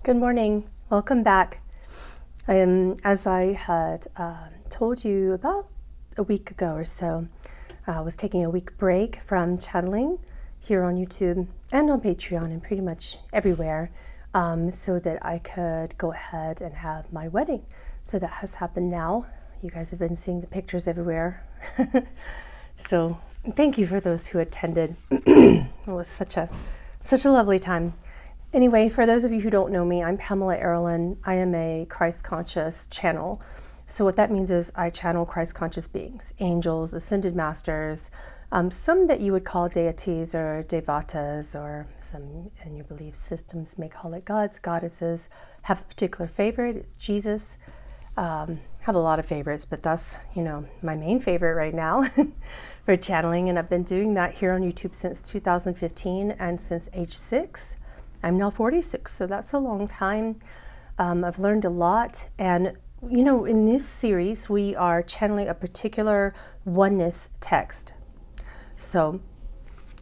Good morning. Welcome back. As I had told you about a week ago or so, I was taking a week break from channeling here on YouTube and on Patreon and pretty much everywhere so that I could go ahead and have my wedding. So that has happened now. You guys have been seeing the pictures everywhere. So thank you for those who attended. It was such a lovely time. Anyway, for those of you who don't know me, I'm Pamela Aaralyn. I am a Christ-conscious channel. So what that means is I channel Christ-conscious beings, angels, ascended masters, some that you would call deities or devatas, or some in your belief systems may call it gods, goddesses. Have a particular favorite, it's Jesus. Have a lot of favorites, but that's, my main favorite right now for channeling. And I've been doing that here on YouTube since 2015 and since age 6. I'm now 46, so that's a long time. I've learned a lot. And, in this series, we are channeling a particular oneness text. So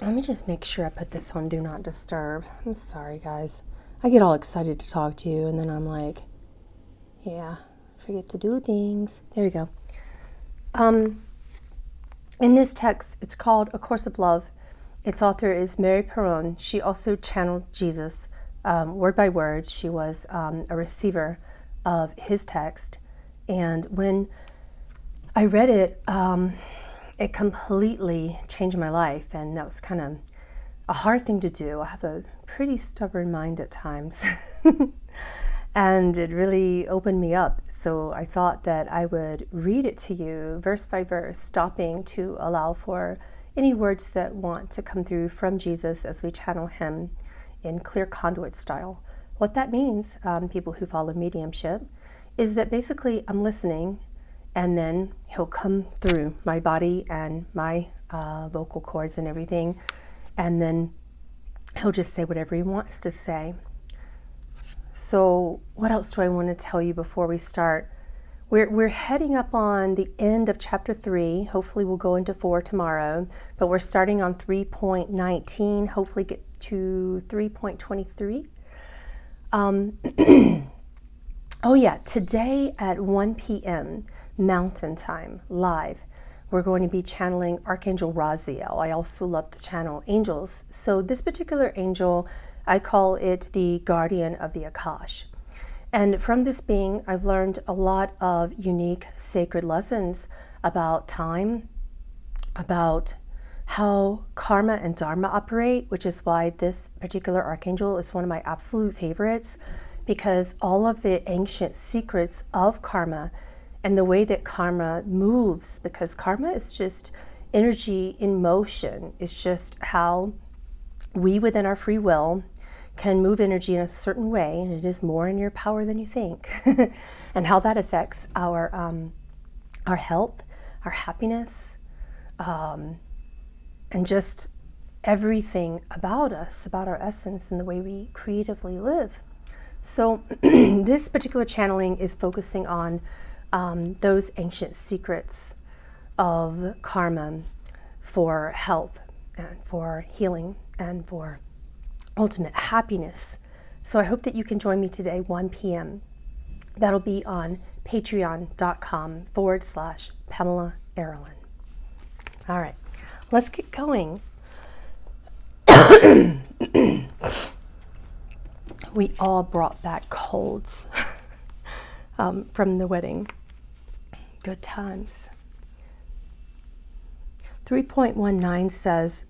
let me just make sure I put this on Do Not Disturb. I'm sorry, guys. I get all excited to talk to you, and then I'm like, forget to do things. There you go. In this text, it's called A Course of Love. Its author is Mary Perron. She also channeled Jesus word by word. She was a receiver of his text. And when I read it, it completely changed my life. And that was kind of a hard thing to do. I have a pretty stubborn mind at times. And it really opened me up. So I thought that I would read it to you verse by verse, stopping to allow for any words that want to come through from Jesus as we channel him in clear conduit style. What that means, people who follow mediumship, is that basically I'm listening and then he'll come through my body and my vocal cords and everything, and then he'll just say whatever he wants to say. So what else do I want to tell you before we start? We're heading up on the end of chapter 3. Hopefully we'll go into 4 tomorrow, but we're starting on 3.19, hopefully get to 3.23. Today at 1 p.m. Mountain Time, live, we're going to be channeling Archangel Raziel. I also love to channel angels. So this particular angel, I call it the guardian of the Akash. And from this being, I've learned a lot of unique sacred lessons about time, about how karma and dharma operate, which is why this particular archangel is one of my absolute favorites, because all of the ancient secrets of karma and the way that karma moves, because karma is just energy in motion, is just how we within our free will can move energy in a certain way, and it is more in your power than you think, and how that affects our health, our happiness, and just everything about us, about our essence and the way we creatively live. So this particular channeling is focusing on those ancient secrets of karma for health and for healing and for ultimate happiness. So I hope that you can join me today, 1 p.m. That'll be on patreon.com/Pamela Aaralyn. All right, let's get going. We all brought back colds from the wedding. Good times. 3.19 says,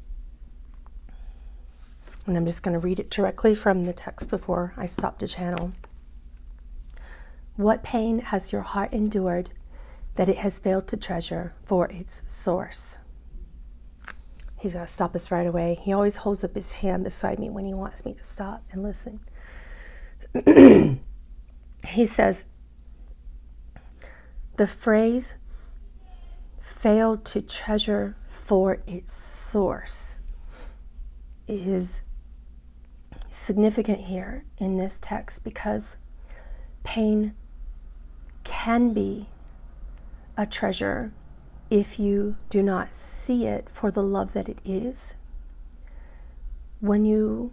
and I'm just going to read it directly from the text before I stop to channel. What pain has your heart endured that it has failed to treasure for its source? He's going to stop us right away. He always holds up his hand beside me when he wants me to stop and listen. He says, the phrase failed to treasure for its source is significant here in this text, because pain can be a treasure if you do not see it for the love that it is. When you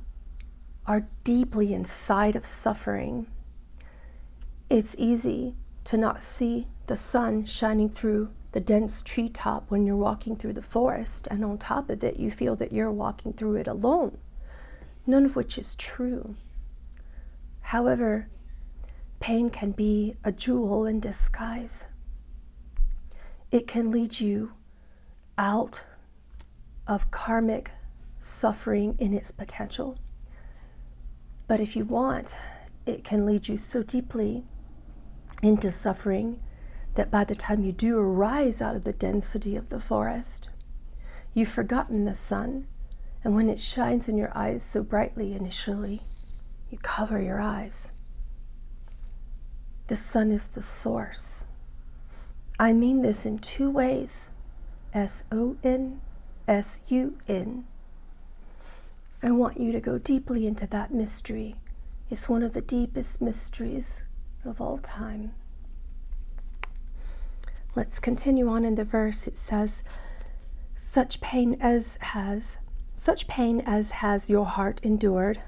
are deeply inside of suffering, it's easy to not see the sun shining through the dense treetop when you're walking through the forest, and on top of it, you feel that you're walking through it alone, none of which is true. However, pain can be a jewel in disguise. It can lead you out of karmic suffering in its potential. But if you want, it can lead you so deeply into suffering that by the time you do arise out of the density of the forest, you've forgotten the sun, and when it shines in your eyes so brightly initially, you cover your eyes. The sun is the source. I mean this in two ways, S-O-N, S-U-N. I want you to go deeply into that mystery. It's one of the deepest mysteries of all time. Let's continue on in the verse. It says, such pain as has your heart endured.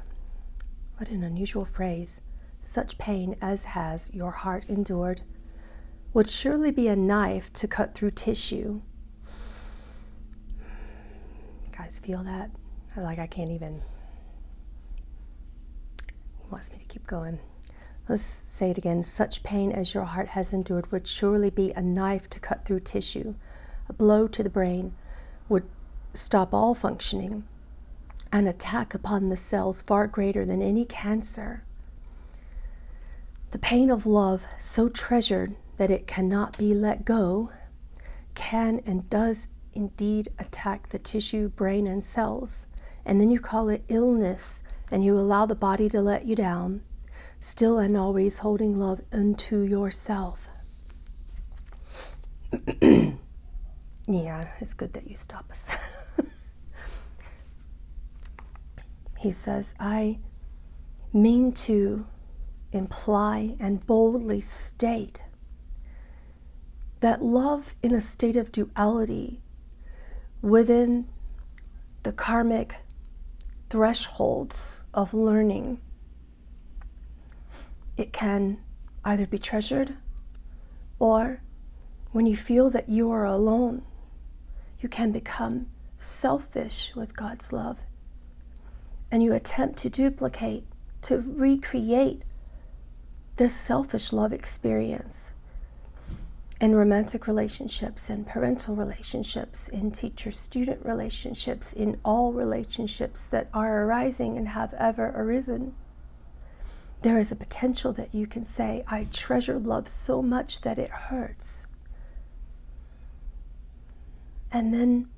What an unusual phrase. Such pain as has your heart endured would surely be a knife to cut through tissue. You guys feel that? I can't even. He wants me to keep going. Let's say it again. Such pain as your heart has endured would surely be a knife to cut through tissue. A blow to the brain would stop all functioning. An attack upon the cells far greater than any cancer. The pain of love, so treasured that it cannot be let go, can and does indeed attack the tissue, brain, and cells. And then you call it illness, and you allow the body to let you down, still and always holding love unto yourself. Yeah, it's good that you stop us. He says, I mean to imply and boldly state that love in a state of duality within the karmic thresholds of learning, it can either be treasured, or when you feel that you are alone, you can become selfish with God's love, and you attempt to duplicate, to recreate this selfish love experience in romantic relationships, in parental relationships, in teacher-student relationships, in all relationships that are arising and have ever arisen. There is a potential that you can say, I treasure love so much that it hurts. And then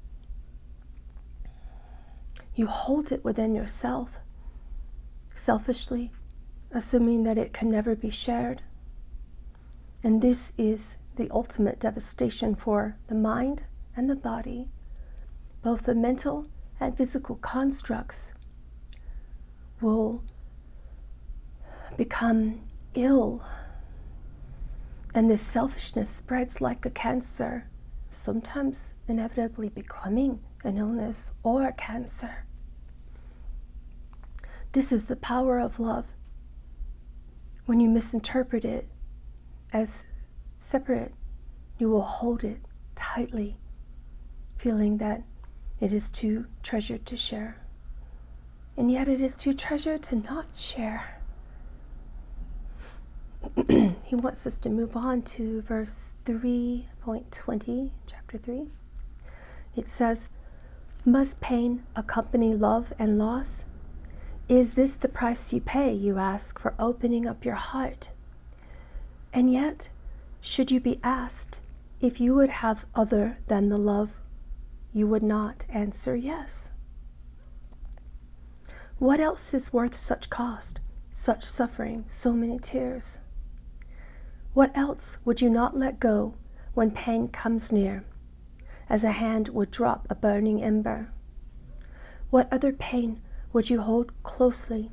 you hold it within yourself, selfishly, assuming that it can never be shared. And this is the ultimate devastation for the mind and the body. Both the mental and physical constructs will become ill, and this selfishness spreads like a cancer, sometimes inevitably becoming an illness or a cancer. This is the power of love. When you misinterpret it as separate, you will hold it tightly, feeling that it is too treasured to share. And yet it is too treasured to not share. He wants us to move on to verse 3.20, chapter 3. It says, must pain accompany love and loss? Is this the price you pay, you ask, for opening up your heart? And yet, should you be asked if you would have other than the love, you would not answer yes. What else is worth such cost, such suffering, so many tears? What else would you not let go when pain comes near, as a hand would drop a burning ember? What other pain would you hold closely,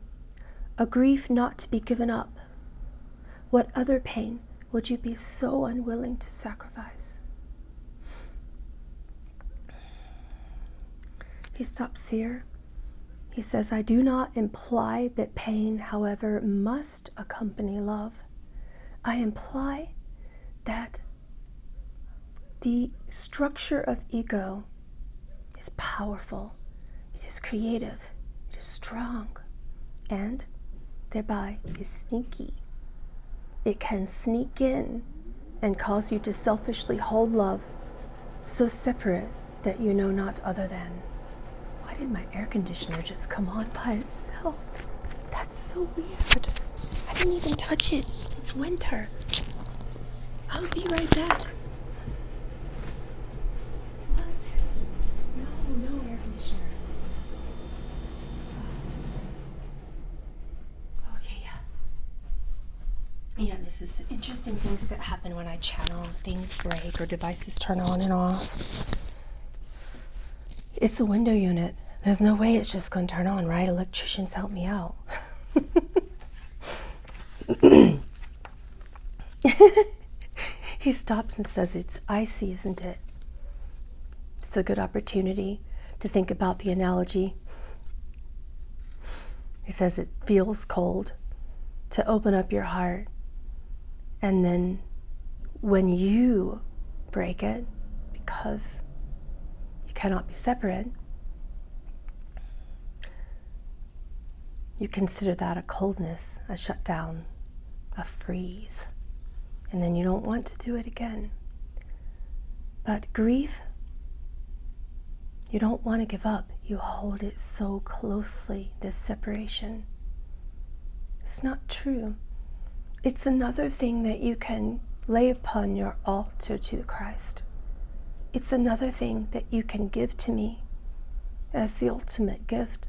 a grief not to be given up? What other pain would you be so unwilling to sacrifice? He stops here. He says, I do not imply that pain, however, must accompany love. I imply that the structure of ego is powerful, it is creative, it is strong, and thereby is sneaky. It can sneak in and cause you to selfishly hold love so separate that you know not other than. Why did my air conditioner just come on by itself? That's so weird. I didn't even touch it. It's winter. I'll be right back. What? No air conditioner. Okay, yeah. Yeah, this is the interesting things that happen when I channel. Things break or devices turn on and off. It's a window unit. There's no way it's just going to turn on, right? Electricians, help me out. He stops and says, it's icy, isn't it? It's a good opportunity to think about the analogy. He says it feels cold, to open up your heart. And then when you break it, because you cannot be separate, you consider that a coldness, a shutdown, a freeze. And then you don't want to do it again. But grief, you don't want to give up. You hold it so closely, this separation. It's not true. It's another thing that you can lay upon your altar to Christ. It's another thing that you can give to me as the ultimate gift.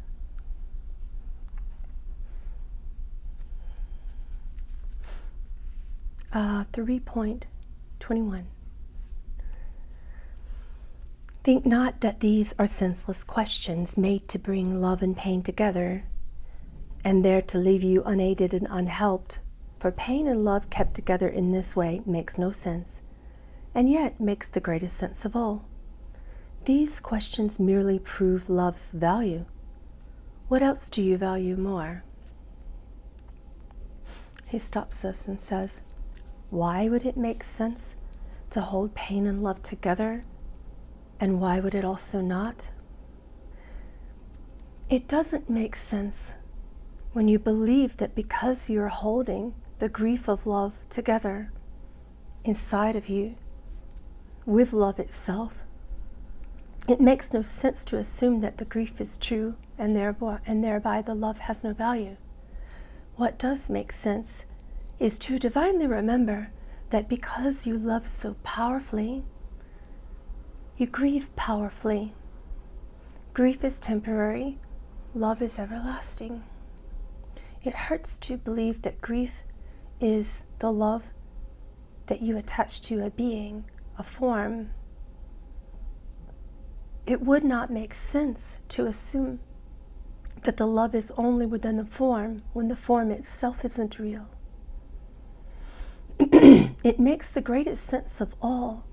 Uh, 3.21. Think not that these are senseless questions made to bring love and pain together, and there to leave you unaided and unhelped, for pain and love kept together in this way makes no sense, and yet makes the greatest sense of all. These questions merely prove love's value. What else do you value more? He stops us and says, why would it make sense to hold pain and love together? And why would it also not? It doesn't make sense when you believe that because you're holding the grief of love together inside of you with love itself, it makes no sense to assume that the grief is true and thereby the love has no value. What does make sense is to divinely remember that because you love so powerfully, you grieve powerfully. Grief is temporary, love is everlasting. It hurts to believe that grief is the love that you attach to a being, a form. It would not make sense to assume that the love is only within the form when the form itself isn't real. It makes the greatest sense of all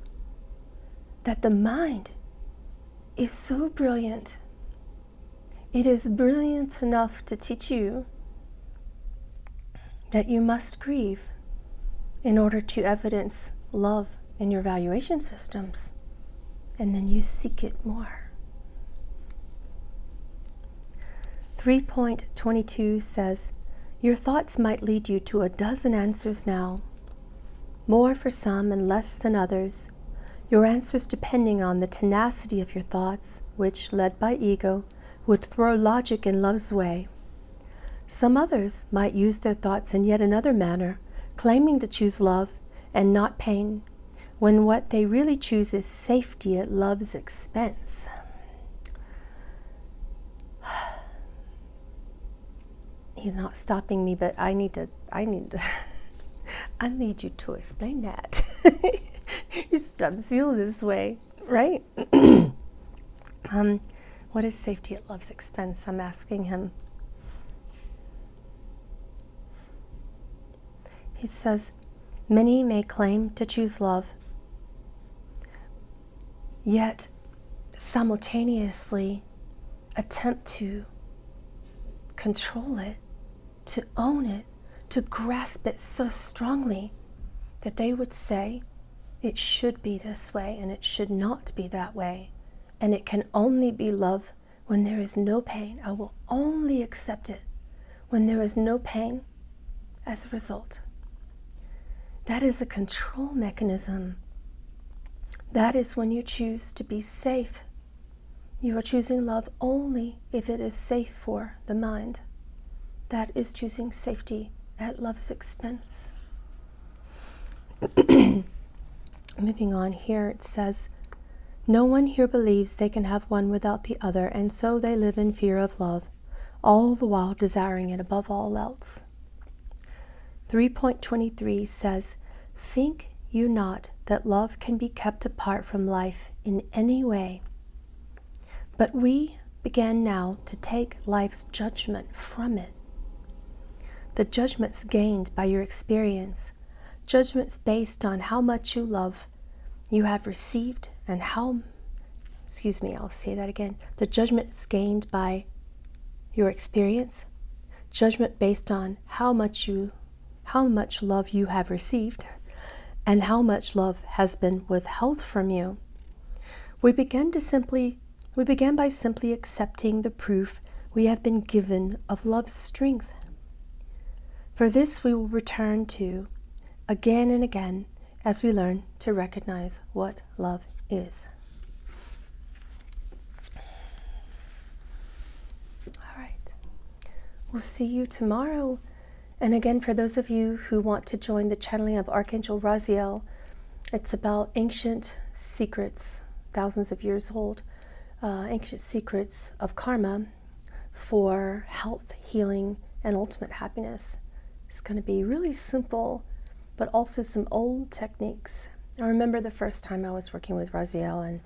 that the mind is so brilliant. It is brilliant enough to teach you that you must grieve in order to evidence love in your valuation systems, and then you seek it more. 3.22 says, your thoughts might lead you to a dozen answers now, more for some and less than others, your answers depending on the tenacity of your thoughts, which, led by ego, would throw logic in love's way. Some others might use their thoughts in yet another manner, claiming to choose love and not pain, when what they really choose is safety at love's expense. He's not stopping me, but I need you to explain that. You feel this way, right? What is safety at love's expense? I'm asking him. He says, many may claim to choose love, yet simultaneously attempt to control it, to own it, to grasp it so strongly that they would say, it should be this way and it should not be that way. And it can only be love when there is no pain. I will only accept it when there is no pain as a result. That is a control mechanism. That is when you choose to be safe. You are choosing love only if it is safe for the mind. That is choosing safety at love's expense. Moving on here, it says, no one here believes they can have one without the other, and so they live in fear of love, all the while desiring it above all else. 3.23 says, think you not that love can be kept apart from life in any way. But we began now to take life's judgment from it. The judgments gained by your experience, judgments based on how much you love you have received and I'll say that again. The judgments gained by your experience, judgment based on how much love you have received and how much love has been withheld from you. We began by simply accepting the proof we have been given of love's strength. For this we will return to again and again as we learn to recognize what love is. All right. We'll see you tomorrow. And again, for those of you who want to join the channeling of Archangel Raziel, it's about ancient secrets, thousands of years old, ancient secrets of karma for health, healing, and ultimate happiness. It's going to be really simple, but also some old techniques. I remember the first time I was working with Raziel, and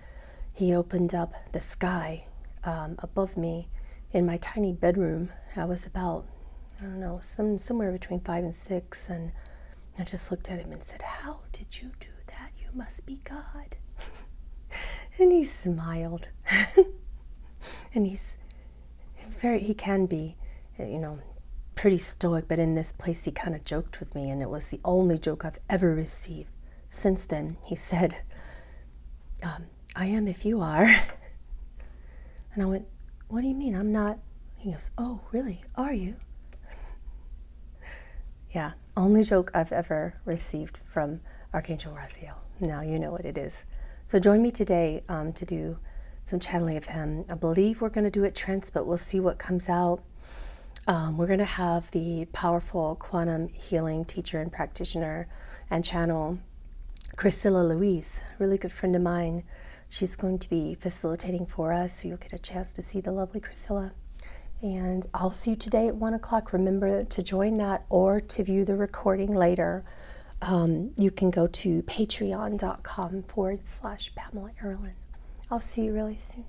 he opened up the sky above me in my tiny bedroom. I was about, somewhere between 5 and 6, and I just looked at him and said, "How did you do that? You must be God." And he smiled. And he can be, pretty stoic, but in this place he kind of joked with me, and it was the only joke I've ever received. Since then, he said, "I am if you are." And I went, "What do you mean? I'm not?" He goes, "Oh, really? Are you?" Yeah, only joke I've ever received from Archangel Raziel. Now you know what it is. So join me today to do some channeling of him. I believe we're going to do it trance, but we'll see what comes out. We're going to have the powerful quantum healing teacher and practitioner and channel, Priscilla Louise, a really good friend of mine. She's going to be facilitating for us, so you'll get a chance to see the lovely Priscilla. And I'll see you today at 1 o'clock. Remember to join that or to view the recording later. You can go to patreon.com/Pamela Aaralyn. I'll see you really soon.